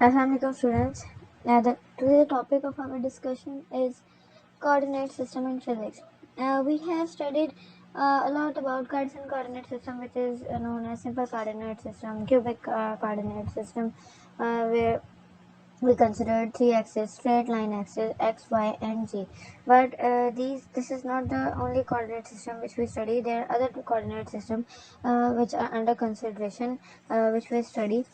Assalamualaikum students. Today the topic of our discussion is coordinate system in physics. We have studied a lot about Cartesian coordinate system, which is known as simple coordinate system, cubic coordinate system, where we considered three axes, straight line axis, x, y, and z. But this is not the only coordinate system which we study. There are other two coordinate systems which are under consideration, which we study.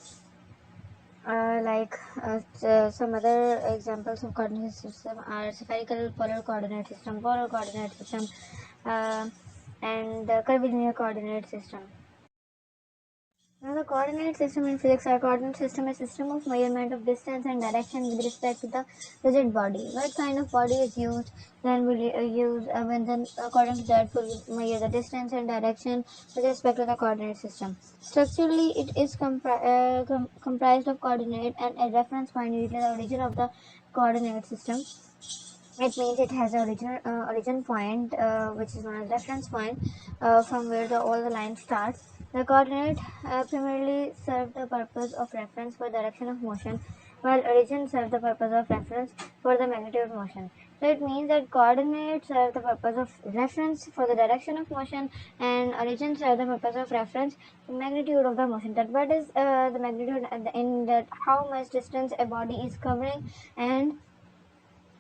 Some other examples of coordinate system are spherical polar coordinate system, uh, and curvilinear coordinate system. Now, the coordinate system in physics, our coordinate system is a system of measurement of distance and direction with respect to the rigid body. What kind of body is used? Then we'll use when then according to that we'll measure the distance and direction with respect to the coordinate system. Structurally, it is comprised of coordinate and a reference point, usually the origin of the coordinate system. It means it has a origin point, which is known as reference point, from where all the line starts. The coordinate primarily serve the purpose of reference for direction of motion, while origin serve the purpose of reference for the magnitude of motion. So it means that coordinates serve the purpose of reference for the direction of motion, and origin serve the purpose of reference for magnitude of the motion. That what is the magnitude in that how much distance a body is covering, and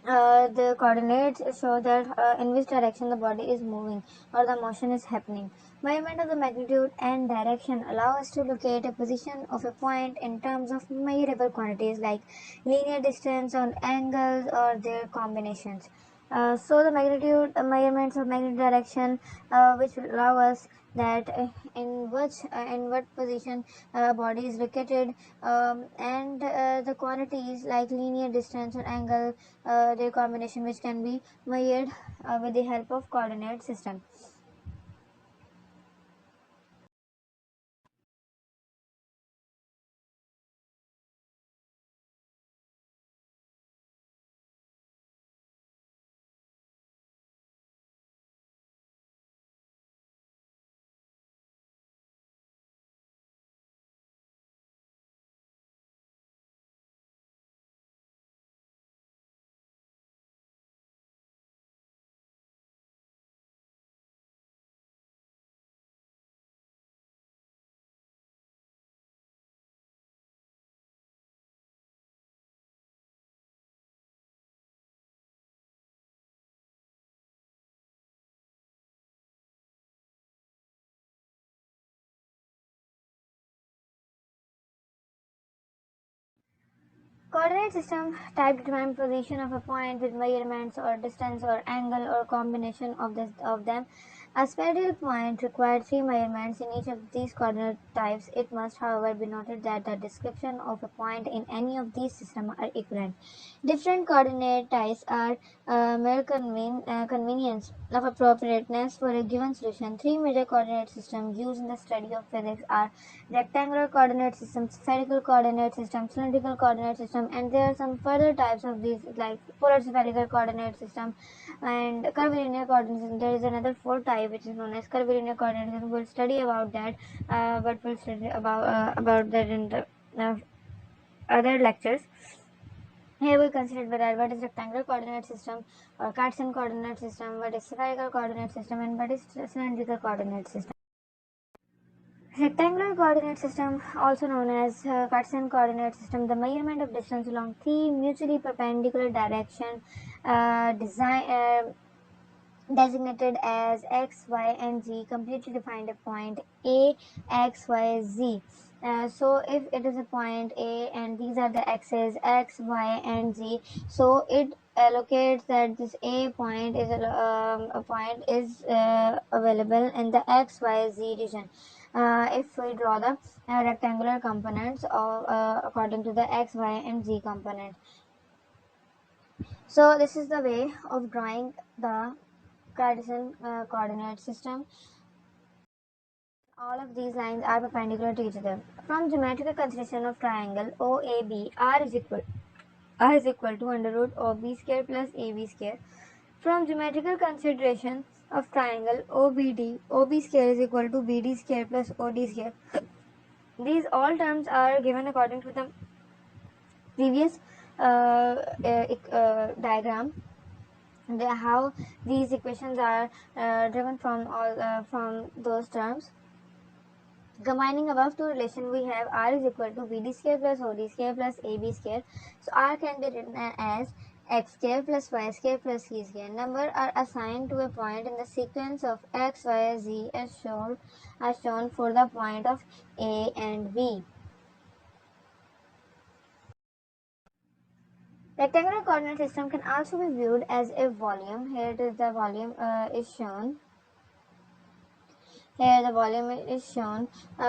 the coordinates show that in which direction the body is moving or the motion is happening. Measurement of the magnitude and direction allow us to locate a position of a point in terms of measurable quantities like linear distance or angles or their combinations. So the magnitude measurements of magnitude direction, which will allow us that in what position body is located, and the quantities like linear distance or angle, their combination, which can be measured with the help of coordinate system. Coordinate system type determine position of a point with measurements or distance or angle or combination of them. A special point requires three measurements in each of these coordinate types. It must, however, be noted that the description of a point in any of these systems are equivalent. Different coordinate types are mere convenience of appropriateness for a given solution. Three major coordinate systems used in the study of physics are rectangular coordinate system, spherical coordinate system, cylindrical coordinate system, and there are some further types of these like polar spherical coordinate system and curvilinear coordinate system. There is another fourth type which is known as curvilinear coordinate system. We'll study about that, but we'll study about that in the other lectures. Here we consider what is rectangular coordinate system or Cartesian coordinate system, what is spherical coordinate system, and what is cylindrical coordinate system. Rectangular coordinate system, also known as Cartesian coordinate system, the measurement of distance along three mutually perpendicular direction, designated as x, y, and z, completely defined a point A, x, y, z. So if it is a point A and these are the axes x, y, and z, so it allocates that this A point is a point is available in the x, y, z region. If we draw the rectangular components according to the x, y, and z component. So this is the way of drawing the Cartesian coordinate system. All of these lines are perpendicular to each other. From geometrical consideration of triangle OAB, R is equal to under root of B square plus AB square. From geometrical consideration of triangle OBD, OB square is equal to BD square plus OD square. These all terms are given according to the previous diagram. How these equations are driven from those terms. Combining above two relations, we have r is equal to bd square plus od square plus ab square. So r can be written as x square plus y square plus c square. Numbers are assigned to a point in the sequence of x, y, z as shown for the point of A and B. Rectangular coordinate system can also be viewed as a volume. Here it is, the volume is shown. Here the volume is shown,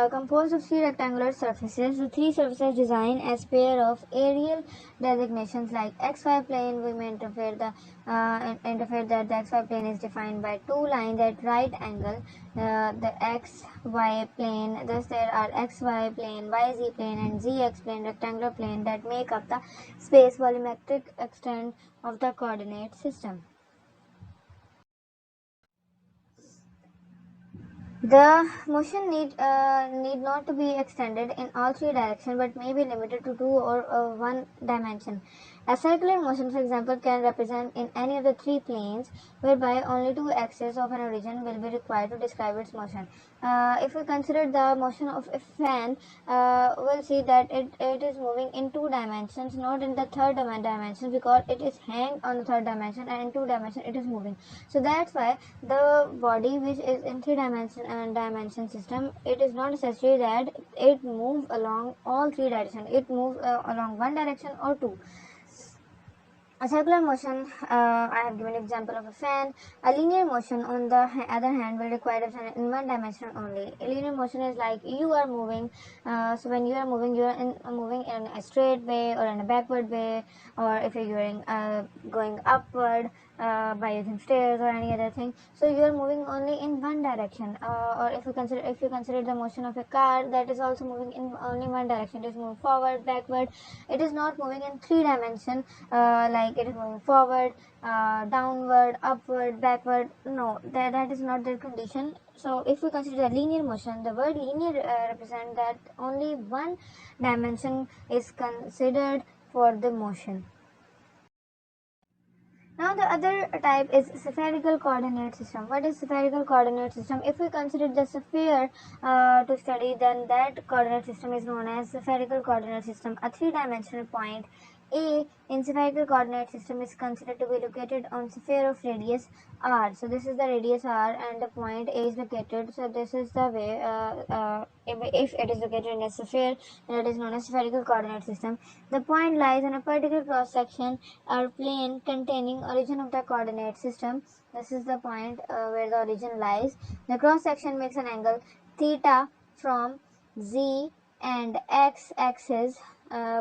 composed of three rectangular surfaces. The three surfaces designed as pair of aerial designations like xy plane. We may interpret that the xy plane is defined by two lines at right angle, the xy plane. Thus there are xy plane, yz plane and zx plane, rectangular plane that make up the space volumetric extent of the coordinate system. The motion need not to be extended in all three directions, but may be limited to two or one dimension. A circular motion, for example, can represent in any of the three planes, whereby only two axes of an origin will be required to describe its motion. If we consider the motion of a fan, we'll see that it is moving in two dimensions, not in the third dimension, because it is hanging on the third dimension, and in two dimensions it is moving. So that's why the body which is in three dimension system, it is not necessary that it moves along all three directions. It moves along one direction or two. A circular motion, I have given example of a fan. A linear motion, on the other hand, will require a fan in one dimension only. A linear motion is like you are moving. So when you are moving, moving in a straight way or in a backward way, or if you're going upward by using stairs or any other thing. So you are moving only in one direction. Or if you consider the motion of a car, that is also moving in only one direction. It is moving forward, backward. It is not moving in three dimension, like it is moving forward, downward, upward, backward. No, that is not the condition. So if we consider the linear motion, the word linear represents that only one dimension is considered for the motion. Now the other type is spherical coordinate system. What is spherical coordinate system? If we consider the sphere to study, then that coordinate system is known as spherical coordinate system. A three-dimensional point A in spherical coordinate system is considered to be located on sphere of radius r. So this is the radius r and the point A is located. So this is the way, if it is located in a sphere, then it is known as spherical coordinate system. The point lies on a particular cross section or plane containing origin of the coordinate system. This is the point where the origin lies. The cross section makes an angle theta from z and x axis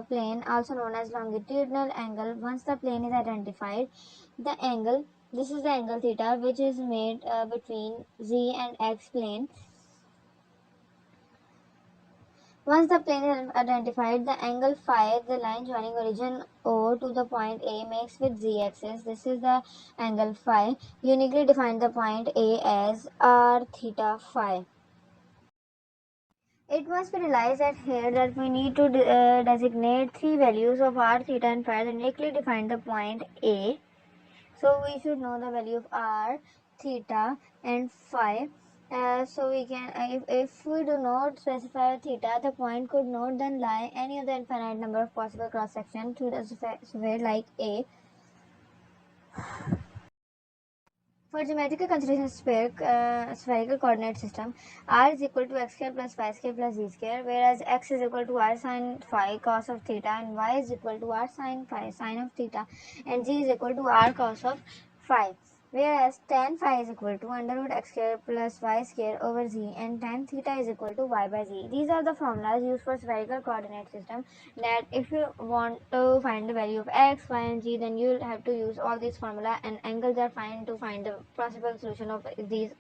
plane, also known as longitudinal angle. Once the plane is identified, the angle, this is the angle theta, which is made between z and x plane. Once the plane is identified, the angle phi, the line joining origin O to the point A, makes with z-axis. This is the angle phi. Uniquely define the point A as r theta phi. It must be realized that here that we need to designate three values of r, theta and phi that uniquely define the point A. So we should know the value of r, theta and phi. So we can, if we do not specify theta, the point could not then lie any of the infinite number of possible cross sections to the sphere like A. For geometrical consideration spherical coordinate system, r is equal to x square plus y square plus z square, whereas x is equal to r sine phi cos of theta, and y is equal to r sine phi sine of theta, and z is equal to r cos of phi. Whereas tan phi is equal to under root x square plus y square over z, and tan theta is equal to y by z. These are the formulas used for spherical coordinate system, that if you want to find the value of x, y and z, then you will have to use all these formula, and angles are fine to find the possible solution of these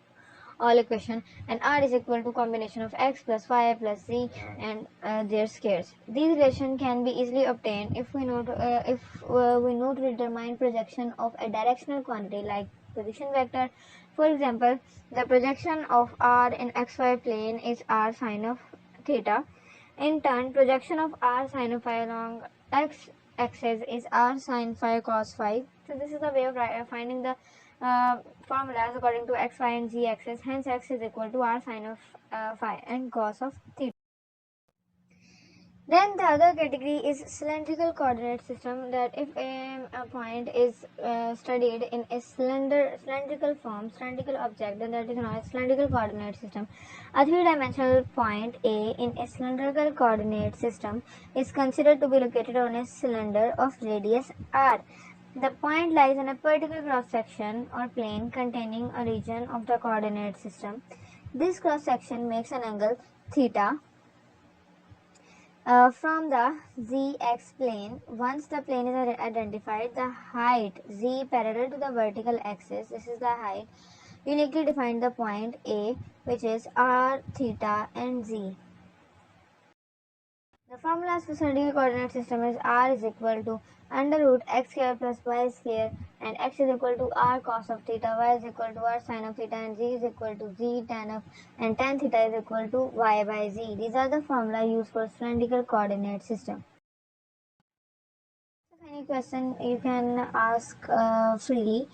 all equation, and r is equal to combination of x plus y plus z and their squares. These relation can be easily obtained if we know to determine projection of a directional quantity like position vector. For example, the projection of r in xy plane is r sine of theta. In turn, projection of r sine of phi along x-axis is r sine phi cos phi. So this is the way of finding the formulas according to x, y and z axis. Hence x is equal to r sine of phi and cos of theta. Then the other category is cylindrical coordinate system, that if a point is studied in a cylindrical form, cylindrical object, then that is known as cylindrical coordinate system. A three-dimensional point A in a cylindrical coordinate system is considered to be located on a cylinder of radius r. The point lies in a particular cross-section or plane containing a region of the coordinate system. This cross-section makes an angle theta from the zx plane. Once the plane is identified, the height z parallel to the vertical axis, this is the height, uniquely define the point A, which is r, theta and z. The formulas for cylindrical coordinate system is r is equal to under root x square plus y square, and x is equal to r cos of theta, y is equal to r sin of theta, and z is equal to z tan of, and tan theta is equal to y by z. These are the formula used for cylindrical coordinate system. If any question you can ask freely.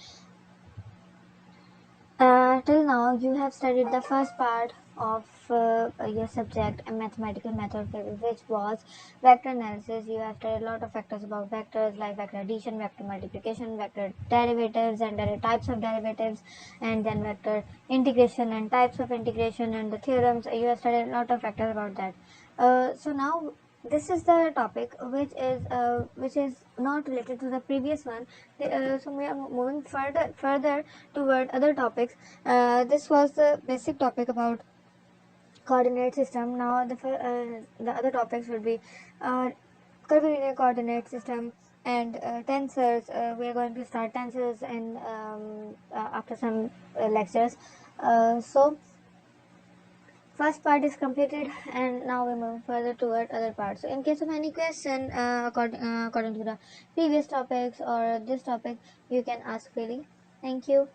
Till now, you have studied the first part of your subject, a mathematical method, which was vector analysis. You have studied a lot of factors about vectors, like vector addition, vector multiplication, vector derivatives, and there are types of derivatives, and then vector integration and types of integration, and the theorems. You have studied a lot of factors about that. So now this is the topic which is not related to the previous one. So we are moving further toward other topics. This was the basic topic about coordinate system. Now the other topics will be curvilinear coordinate system and tensors. We are going to start tensors and after some lectures. So first part is completed, and now we move further toward other parts. So in case of any question according to the previous topics or this topic, you can ask freely. Thank you.